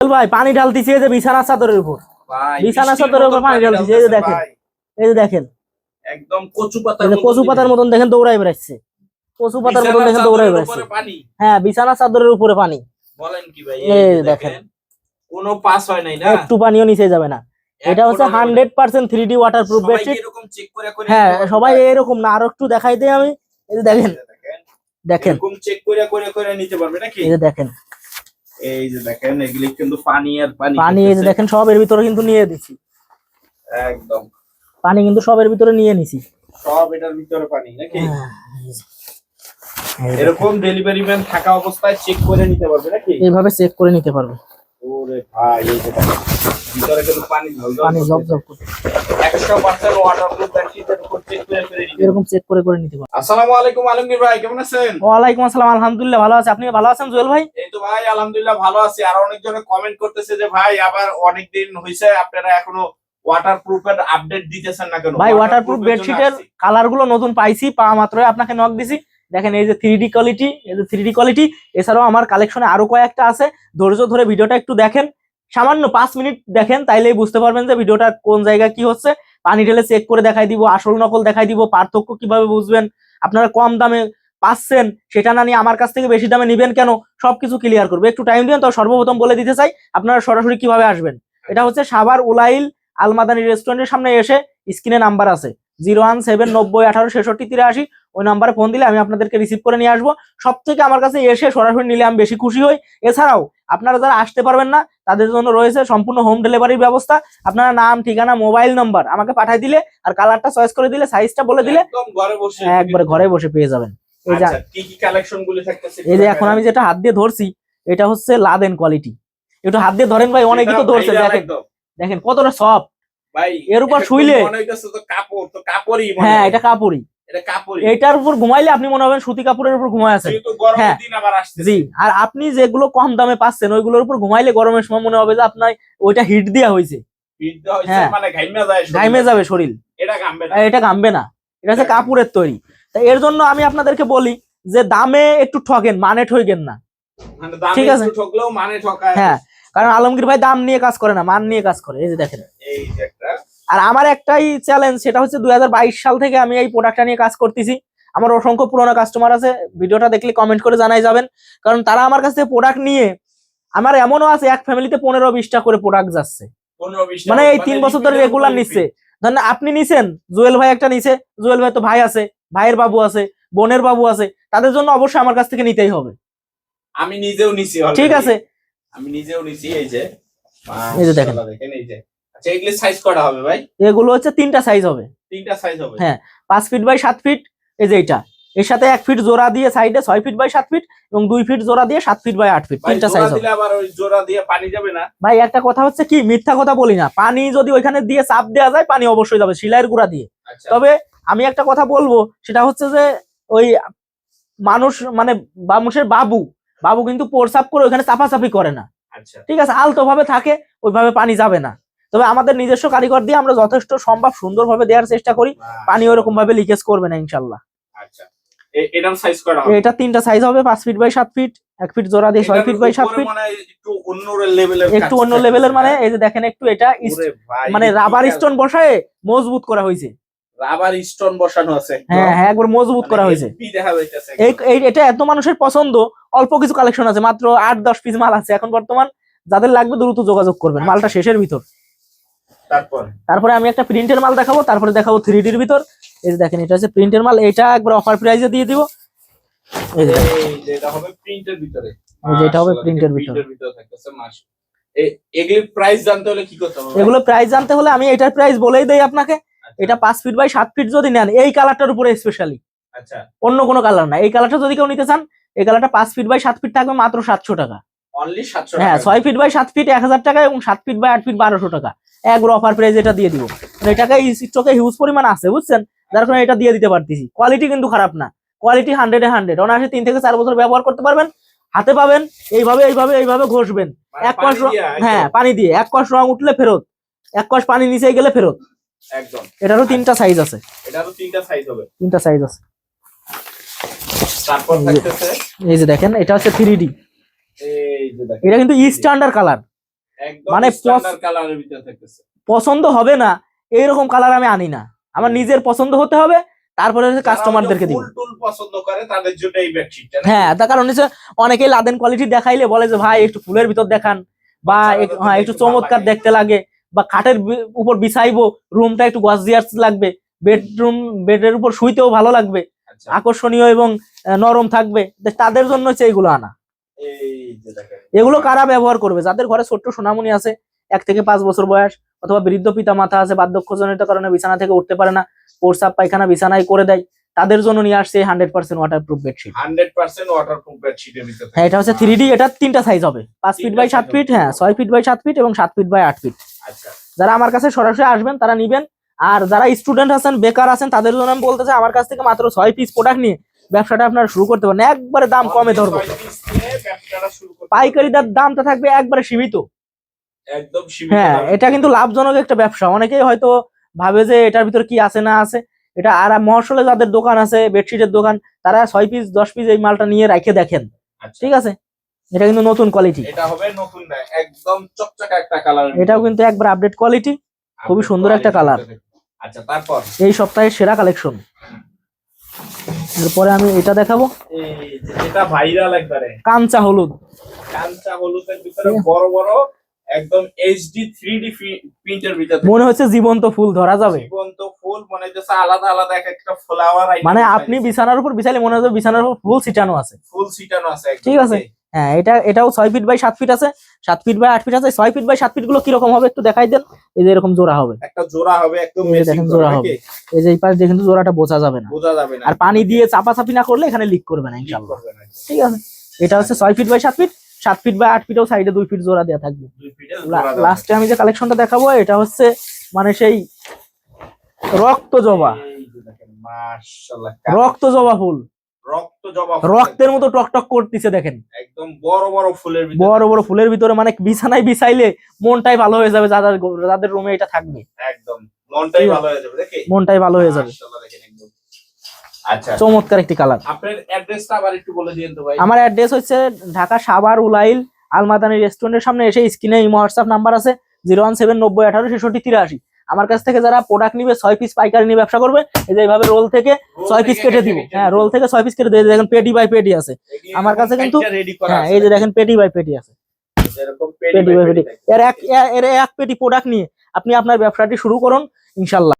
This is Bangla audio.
ভাই পানি ঢালতেছি এই যে বিছানা চাদরের উপর, বিছানা চাদরের উপর পানি ঢালতেছি। এই যে দেখেন, এই যে দেখেন একদম কচু পাতার মতন, কচু পাতার মতন দেখেন দৌড়াই বেড়াচ্ছে, কচু পাতার মতন দেখেন দৌড়াই বেড়াচ্ছে। হ্যাঁ, বিছানা চাদরের উপরে পানি। বলেন কি ভাই, এই দেখেন কোনো পাস হয় নাই না, একটু পানিও নিচে যাবে না। এটা হচ্ছে 100% 3D ওয়াটারপ্রুফ বেডশিট। এরকম চেক করে করে, হ্যাঁ সবাই এরকম না, আরো একটু দেখাই দেই আমি। এই যে দেখেন, দেখেন এরকম চেক করে করে করে নিতে পারবে নাকি? এই যে দেখেন, এই যে দেখেন এগুলি কিন্তু পানি আর পানি পানি। এই যে দেখেন সবের ভিতরে কিন্তু নিয়ে দিছি, একদম পানি কিন্তু সবের ভিতরে নিয়ে নিছি, সব এটার ভিতরে পানি নাকি? এরকম ডেলিভারি ম্যান থাকা অবস্থায় চেক করে নিতে পারবে নাকি? এইভাবে চেক করে নিতে পারবে। ওরে ভাই, এই যে ভিতরে কিন্তু পানি ঝলঝল, পানি জবজব করতে 100% ওয়াটারপ্রুফ বেডশিটের উপর চেক করে করে নিতে, এরকম চেক করে করে নিতে পারবে। আসসালামু আলাইকুম আলমগীর ভাই, কেমন আছেন? ওয়ালাইকুম আসসালাম, আলহামদুলিল্লাহ ভালো আছি। আপনি ভালো আছেন জুয়েল ভাই? এই তো ভাই আলহামদুলিল্লাহ ভালো আছি। আর অনেকজনে কমেন্ট করতেছে যে ভাই আবার অনেকদিন হইছে আপনারা এখনো ওয়াটারপ্রুফের আপডেট দিতেছেন না কেন? ভাই ওয়াটারপ্রুফ বেডশিটের কালার গুলো নতুন পাইছি, পাওয়া মাত্রই আপনাকে নক দিছি। দেখেন এই যে 3D কোয়ালিটি, এই যে 3D কোয়ালিটি। এছাড়াও আমার কালেকশনে আরো কয়েকটা আছে, ধৈর্য ধরে ভিডিওটা একটু দেখেন, সামান্য 5 মিনিট দেখেন, তাইলেই বুঝতে পারবেন যে ভিডিওটা কোন জায়গায় কি হচ্ছে। পানি ঢেলে চেক করে দেখাই দিব, আসল নকল দেখাই দিব, পার্থক্য কিভাবে বুঝবেন, আপনারা কম দামে পাচ্ছেন সেটা না নিয়ে আমার কাছ থেকে বেশি দামে নিবেন কেন, সবকিছু ক্লিয়ার করবে। একটু টাইম দিন। তো সর্বপ্রথম বলে দিতে চাই আপনারা সরাসরি কিভাবে আসবেন। এটা হচ্ছে সাভার উলাইল আলমাদানি রেস্টুরেন্টের সামনে এসে স্ক্রিনে নাম্বার আছে 01790186683, ওই নাম্বারে ফোন দিলে আমি আপনাদেরকে রিসিভ করে নিয়ে আসবো। সব থেকে আমার কাছে এসে সরাসরি নিলে আমি বেশি খুশি হই। এছাড়াও আপনারা যারা আসতে পারবেন না তাদের জন্য রয়েছে সম্পূর্ণ হোম ডেলিভারির ব্যবস্থা। আপনারা নাম, ঠিকানা, মোবাইল নাম্বার আমাকে পাঠিয়ে দিলে আর কালারটা চয়েস করে দিলে, সাইজটা বলে দিলে একদম ঘরে বসে একবারে ঘরে বসে পেয়ে যাবেন। এই যে কি কি কালেকশন গুলো থাকতেছে, এই যে এখন আমি যেটা হাত দিয়ে ধরছি এটা হচ্ছে লাদেন কোয়ালিটি। একটু হাত দিয়ে ধরেন ভাই, অনেকেই তো ধরছে। দেখেন দেখেন কতটা সফট ভাই, এর উপর শুইলে মনে হইতাছে তো কাপড়, তো কাপড়ই মনে হ্যাঁ হয়। এটা কাপড়ই, এটা কাপড়ই, এটার উপর ঘুমাইলে আপনি মনে হবেন সুতি কাপড়ের উপর ঘুমায় আছেন। যেহেতু গরমের হ্যাঁ দিন আবার আসছে। জি, আর আপনি যেগুলো কম দামে পাচ্ছেন ওইগুলোর উপর ঘুমাইলে গরমের সময় মনে হবে যে আপনার ওইটা হিট দেওয়া হয়েছে। হ্যাঁ, মানে ঘাইমে যায়, ঘাইমে যাবে শরীর, এটা ঘামবে না, এটা ঘামবে না। এটা হচ্ছে কাপড়ের তৈরি। তাই এর জন্য আমি আপনাদেরকে বলি যে দামে একটু ঠকেন, মানে ঠকেন না। মানে দামে ঠিক আছে, একটু ঠকলেও মানে ঠকায়। হ্যাঁ, কারণ আলমগীর ভাই দাম নিয়ে কাজ করে না, মান নিয়ে কাজ করে। এই যে দেখেন, এই যে একটা, আর আমার একটাই চ্যালেঞ্জ, সেটা হচ্ছে 2022 সাল থেকে আমি এই প্রোডাক্টটা নিয়ে কাজ করতেছি। আমার অসংখ্য পুরোনো কাস্টমার আছে, ভিডিওটা দেখলে কমেন্ট করে জানাই যাবেন, কারণ তারা আমার কাছ থেকে প্রোডাক্ট নিয়ে, আমার এমনও আছে এক ফ্যামিলিতে 15-20টা করে প্রোডাক্ট যাচ্ছে, 15-20 মানে এই 3 বছর ধরে রেগুলার নিচ্ছে। ধরেন আপনি নিছেন, জুয়েল ভাই একটা নিছে, জুয়েল ভাই তো ভাই আছে, ভাইয়ের বাবু আছে, বোনের বাবু আছে, তাদের জন্য অবশ্যই আমার কাছ থেকে নিতেই হবে। আমি নিজেও নিছি, ঠিক আছে, আমি নিজেও নিছি। এই যে দেখেন, এই যে আচ্ছা, এগুলো সাইজ করা হবে ভাই? এগুলো হচ্ছে 3টা সাইজ হবে। 3টা সাইজ হবে, হ্যাঁ, 5 ফিট বাই 7 ফিট। এই যে এটা, এর সাথে 1 ফিট জোড়া দিয়ে সাইডে 6 ফিট বাই 7 ফিট এবং 2 ফিট জোড়া দিয়ে 7 ফিট বাই 8 ফিট। 3টা সাইজ হবে। আবার ওই জোড়া দিয়ে পানি যাবে না ভাই? একটা কথা হচ্ছে কি, মিথ্যা কথা বলি না, পানি যদি ওইখানে দিয়ে চাপ দেওয়া যায় পানি অবশ্যই যাবে সেলাইয়ের গুঁড়া দিয়ে। তবে আমি একটা কথা বলবো, সেটা হচ্ছে যে ওই মানুষ মানে মানুষের বাবু বাবু কিন্তু প্রসাব করে ওইখানে চাপাচাপি করে না। ঠিক আছে, আলতো ভাবে থাকে, ওইভাবে পানি যাবে না। তবে আমাদের নিজস্ব কারিগর দিয়ে আমরা যথেষ্ট সম্ভব সুন্দরভাবে দেওয়ার চেষ্টা করি, পানি ওরকম ভাবে লিকেজ করবে না ইনশাল্লাহ। আচ্ছা, এটার সাইজ করা হবে? এটা 3টা সাইজ হবে, 5 ফিট বাই 7 ফিট, 1 ফিট জোড়া দিয়ে 6 ফিট বাই 7 ফিট। মানে একটু অন্য লেভেলের, একটু অন্য লেভেলের, মানে এই যে দেখেন একটু এটা মানে রাবার স্টোন বসায় মজবুত করা হয়েছে। রাবার স্টোন বসানো আছে, হ্যাঁ হ্যাঁ, একবার মজবুত করা হয়েছে। এটা এত মানুষের পছন্দ, অল্প কিছু কালেকশন আছে, মাত্র 8-10 পিস মাল আছে এখন বর্তমান। যাদের লাগবে দ্রুত যোগাযোগ করবেন, মালটা শেষের ভিতর। তারপরে আমি একটা প্রিন্টের মাল দেখাবো, তারপরে দেখাবো 3Dর ভিতর। এই যে দেখেন, এটা হচ্ছে প্রিন্টের মাল, এটা একবার অফার প্রাইসে দিয়ে দিব। এই যে এটা হবে প্রিন্টের ভিতরে, এটা হবে প্রিন্টের ভিতরে থাকতেছে। এগুলোর প্রাইস জানতে হলে কি করতে হবে? এগুলো প্রাইস জানতে হলে আমি এটার প্রাইস বলেই দেই আপনাকে। এটা 5 ফিট বাই 7 ফিট যদি নেন, এই কালারটার উপরে স্পেশালি, আচ্ছা, অন্য কোনো কালার না। এই কালারটা যদি কেউ নিতে চান, এই কালারটা 5 ফিট বাই 7 ফিট থাকবে মাত্র 700 টাকা। অনলি 700 টাকা? হ্যাঁ, 6 ফিট বাই 7 ফিট 1000 টাকা এবং 7 ফিট বাই 8 ফিট 1200 টাকা। একবার অফার প্রাইস এটা দিয়ে দিব। এটাকে স্টকে হিউজ পরিমাণ আছে, বুঝছেন, যার কারণে এটা দিয়ে দিতে পারতেছি। কোয়ালিটি কিন্তু খারাপ না, কোয়ালিটি 100-এ 100। অনায়াসে 3 থেকে 4 বছর ব্যবহার করতে পারবেন। হাতে পাবেন, এইভাবে এইভাবে এইভাবে ঘষবেন, এক কষ, হ্যাঁ পানি দিয়ে, 1 কষ রং উঠলে ফেরত, 1 কষ পানি নিচে গেলে ফেরত। একদম। এটারও 3টা সাইজ আছে, এটারও 3টা সাইজ হবে, 3টা সাইজ আছে। তারপর থাকতেছে এই যে দেখেন, এটা হচ্ছে 3D। এই যে দেখেন, এটা কিন্তু স্ট্যান্ডার্ড কালার, একদম মানে স্ট্যান্ডার্ড কালারের ভিতরে থাকতেছে। পছন্দ হবে না এইরকম কালার আমি আনি না, আমার নিজের পছন্দ হতে হবে, তারপরে কাস্টমারদেরকে দিব। ফুল টুল পছন্দ করে তাদের জন্য এই বেডশিটটা। হ্যাঁ, তার কারণ হচ্ছে অনেকেই লাদেন কোয়ালিটি দেখাইলে বলে যে ভাই একটু ফুলের ভিতর দেখান, বা বাচ্চারা তো হ্যাঁ দেখতে একটু ভালো চমৎকার লাগে। দেখতে লাগে, বা খাটের উপর বিছাইবো, রুমটা একটু গর্জিয়াস লাগবে, বেডের উপর শুইতেও ভালো লাগবে, আচ্ছা, আকর্ষণীয় এবং নরম থাকবে, তাদের জন্য হচ্ছে এগুলো আনা। এই যে দেখেন এগুলো কারা ব্যবহার করবে? যাদের ঘরে ছোট্ট সোনামণি আছে 1 থেকে 5 বছর বয়স, অথবা বৃদ্ধ পিতা মাতা আছে, বার্ধক্যজনিত কারণে বিছানা থেকে উঠতে পারে না, প্রস্রাব পায়খানা বিছানায় করে দেয়, তাদের জন্য নিয়ে আসছে 100% ওয়াটারপ্রুফ বেডশিট। 100% ওয়াটারপ্রুফ বেডশিটের ভিতরে। হ্যাঁ, এটা হচ্ছে 3D, এটা 3টা সাইজ হবে, 5 ফিট বাই 7 ফিট, হ্যাঁ 6 ফিট বাই 7 ফিট এবং 7 ফিট বাই 8 ফিট। আচ্ছা, যারা আমার কাছে সরাসরি আসবেন তারা নিবেন, আর যারা স্টুডেন্ট আছেন, বেকার আছেন, তাদের জন্য আমি বলতে চাই আমার কাছ থেকে মাত্র 6 পিস প্রোডাক্ট নিয়ে ব্যবসাটা আপনারা শুরু করতে পারেন, একবারে দাম কমে ধরবো। 6 piece নিয়ে ব্যবসাটা শুরু করতে পাইকারি দামটা থাকবে একবারে সীমিত। একদম সীমিত হ্যাঁ, দামে। এটা কিন্তু লাভজনক একটা ব্যবসা। অনেকেই হয়তো ভাবে যে এটার ভিতর কি আছে না আছে, এটা আর মহসলে যাদের দোকান আছে, বেডশিটের দোকান, তারা 6 পিস 10 পিস এই মালটা নিয়ে রেখে দেখেন, আচ্ছা, ঠিক আছে? এটা কিন্তু নতুন কোয়ালিটি, এটা হবে নতুন না, একদম চকচকা একটা কালার। এটাও কিন্তু একবার আপডেট কোয়ালিটি, খুবই সুন্দর একটা কালার। আচ্ছা, তারপর এই সপ্তাহের সেরা কালেকশন। এরপরে আমি এটা দেখাবো, এই যে যেটা ভাইরাল একবারে কাঞ্চা হলুদ। কাঁচা হলুদের ভিতরে বড় বড় একদম এইচডি 3D প্রিন্টের ভিতরে মনে হচ্ছে জীবন্ত ফুল ধরা যাবে, জীবন্ত ফুল, মনে হচ্ছে আলাদা আলাদা এক একটা ফ্লাওয়ার। মানে আপনি বিছানার উপর বিছাইলে মনে হবে বিছানার উপর ফুল ছিটানো আছে। ফুল ছিটানো আছে একদম। ঠিক আছে, হ্যাঁ এটাও 6 ফিট বাই 7 ফিট আছে, 7 ফিট বাই 8 ফিট আছে। 6 ফিট বাই 7 ফিট গুলো কিরকম হবে একটু দেখাই দেন। এই যে এরকম জোড়া হবে, একটা জোড়া হবে একদম এই যে ম্যাচিং দেখেন করা জোড়া নাকি? হবে, এই যে এই পাশ দিয়ে কিন্তু জোড়াটা বোঝা যাবে না, বোঝা যাবে না, আর পানি দিয়ে চাপাচাপি না করলে এখানে লিক করবে না লিক ইনশাআল্লাহ। করবে না। ঠিক আছে, এটা হচ্ছে 6 ফিট বাই 7 ফিট, 7 ফিট বাই 8 ফিটেও সাইডে 2 ফিট জোড়া দেওয়া থাকবে। 2 ফিটের জোড়া দেওয়া লাস্টে আমি যে কালেকশনটা দেখাবো এটা হচ্ছে মানে সেই রক্ত জবা, এই যে দেখেন মাশাআল্লাহ, রক্ত জবা ফুল, রক্ত জবা ফুল, রক্তের মতো টকটক করতেছে দেখেন, একদম বড় বড় ফুলের ভিতরে, বড় বড় ফুলের ভিতরে, মানে বিছানায় বিছাইলে মনটাই ভালো হয়ে যাবে, যাদের রুমে এটা থাকবে একদম মনটাই ভালো হয়ে যাবে দেখে, মনটাই ভালো হয়ে যাবে। মাশাআল্লাহ দেখেন একদম। আচ্ছা, চমৎকার একটি কালার। আপনার অ্যাড্রেসটা আবার একটু বলে দিন তো ভাই। আমার অ্যাড্রেস হচ্ছে ঢাকা সাভার উলাইল আলমাদানি রেস্টুরেন্টের সামনে এসে স্ক্রিনে ইমো হোয়াটসঅ্যাপ নাম্বার আছে 01790186663। আমার কাছ থেকে যারা প্রোডাক্ট নিবে 6 পিস পাইকারি নিয়ে ব্যবসা করবে, এই যে এইভাবে রোল থেকে 6 পিস কেটে দিব, হ্যাঁ রোল থেকে 6 পিস কেটে দিয়ে দেখেন পেটি বাই পেটি আছে আমার কাছে কিন্তু, রেডি করা হ্যাঁ আছে, এই যে দেখেন পেটি বাই পেটি আছে, এরকম পেটি বাই পেটি। এর এক পেটি প্রোডাক্ট নিয়ে আপনি আপনার ব্যবসাটি শুরু করুন ইনশাআল্লাহ।